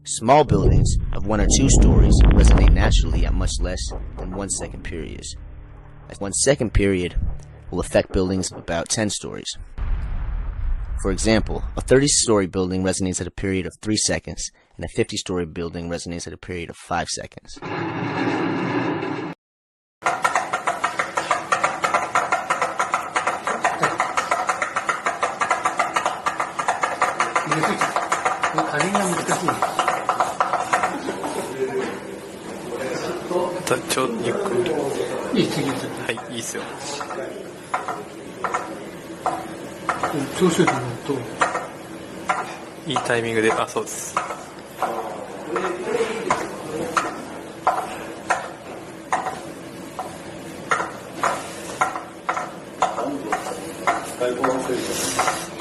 Small buildings of 1 or 2 stories resonate naturally at much less than 1 second periods. A 1 second period will affect buildings of about 10 stories. For example, a 30-story building resonates at a period of 3 seconds, and a 50-story building resonates at a period of 5 seconds.ゆっくり。はい、いいっすよ。調子よくなるといいタイミングで、あ、そうです。使いこなせるか